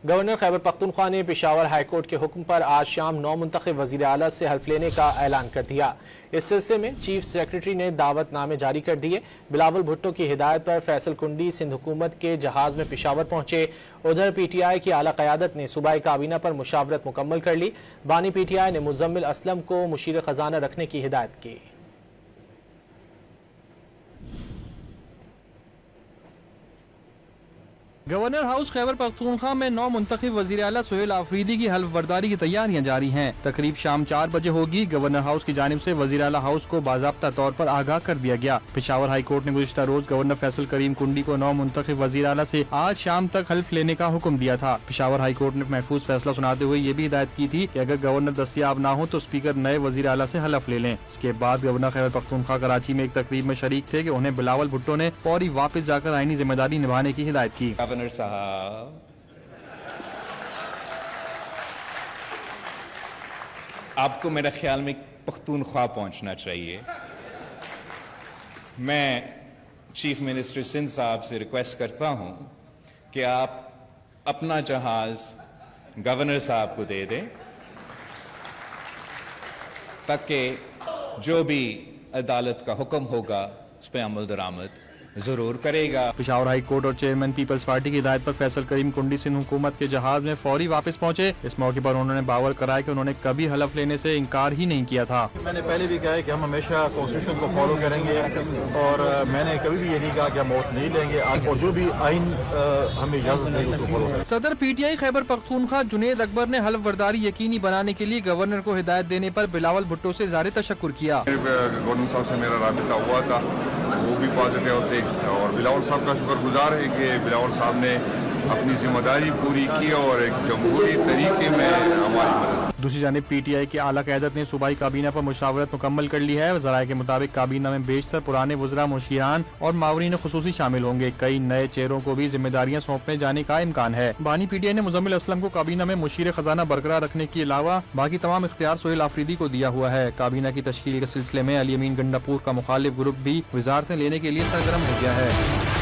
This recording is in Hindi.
गवर्नर खैबर पख्तूनख्वा ने पेशावर हाईकोर्ट के हुक्म पर आज शाम 9 मुंतखब वज़ीर आला से हल्फ लेने का ऐलान कर दिया। इस सिलसिले में चीफ सेक्रेटरी ने दावतनामे जारी कर दिए। बिलावल भुट्टो की हिदायत पर फैसल कुंडी सिंध हुकूमत के जहाज में पेशावर पहुंचे। उधर PTI की आला क़यादत ने सूबाई काबीना पर मुशावरत मुकम्मल कर ली। बानी PTI ने मुज़म्मिल असलम को मुशीर खजाना रखने की हिदायत की। गवर्नर हाउस खैबर पख्तूनख्वा में 9 मुंतखब वज़ीर आला सुहेल आफरीदी की हल्फ बर्दारी की तैयारियां जारी हैं। तकरीब शाम 4 बजे होगी। गवर्नर हाउस की जानिब से वज़ीर आला हाउस को बाज़ाब्ता तौर पर आगाह कर दिया गया। पेशावर हाई कोर्ट ने गुज़िश्ता रोज गवर्नर फैसल करीम कुंडी को 9 मुंतखब वज़ीर आला से आज शाम तक हल्फ लेने का हुक्म दिया था। पेशावर हाई कोर्ट ने महफूज फैसला सुनाते हुए ये भी हिदायत की थी कि अगर गवर्नर दस्तयाब न हो तो स्पीकर नए वज़ीर आला से हल्फ ले लें। इसके बाद गवर्नर खैबर पख्तूनख्वा कराची में एक तकरीब में शरीक थे कि उन्हें बिलावल भुट्टो ने फौरी वापस जाकर आईनी जिम्मेदारी निभाने की हिदायत की। गवर्नर साहब, आपको मेरे ख्याल में पख्तूनख्वा पहुंचना चाहिए। मैं चीफ मिनिस्टर सिंध साहब से रिक्वेस्ट करता हूं कि आप अपना जहाज गवर्नर साहब को दे दें ताकि जो भी अदालत का हुक्म होगा उस पर अमल दरामद जरूर करेगा। पेशावर हाई कोर्ट और चेयरमैन पीपल्स पार्टी की हिदायत पर फैसल करीम कुंडी सिंध हुकूमत के जहाज में फौरी वापस पहुंचे। इस मौके पर उन्होंने बावर कराया कि उन्होंने कभी हलफ लेने से इनकार ही नहीं किया था। मैंने पहले भी कहा है कि हम हमेशा कॉन्स्टिट्यूशन को फॉलो करेंगे और मैंने कभी भी ये नहीं कहा कि हम वोट नहीं लेंगे और जो भी आइन हमें इजाजत देगी उसको फॉलो करेंगे। सदर PTI खैबर पख्तूनख्वा जुनेद अकबर ने हलफ बर्दारी यकीनी बनाने के लिए गवर्नर को हिदायत देने पर बिलावल भुट्टो से ज़ाहिर तशक्कुर किया। गवर्नर साहब से मेरा राबिता हुआ था, वो भी पॉजिटिव होते और बिलावल साहब का शुक्रगुजार है कि बिलावल साहब ने अपनी जिम्मेदारी पूरी की और एक जमहूरी तरीके में हमारी मदद। दूसरी जानिब PTI की आला क़यादत ने सूबाई काबीना पर मुशावरत मुकम्मल कर ली है। ज़राए के मुताबिक काबीना में बेशतर पुराने वज़रा, मुशीरान और मावरीन खुसूसी शामिल होंगे। कई नए चेहरों को भी जिम्मेदारियां सौंपने जाने का इम्कान है। बानी PTI ने मुज़म्मिल असलम को काबीना में मुशीर खजाना बरकरार रखने के अलावा बाकी तमाम इख्तियार सुहेल आफरीदी को दिया हुआ है। काबीना की तश्कील के सिलसिले में अली अमीन गंडापुर का मुखालिफ ग्रुप भी वज़ारतें लेने के लिए सरगर्म हो गया है।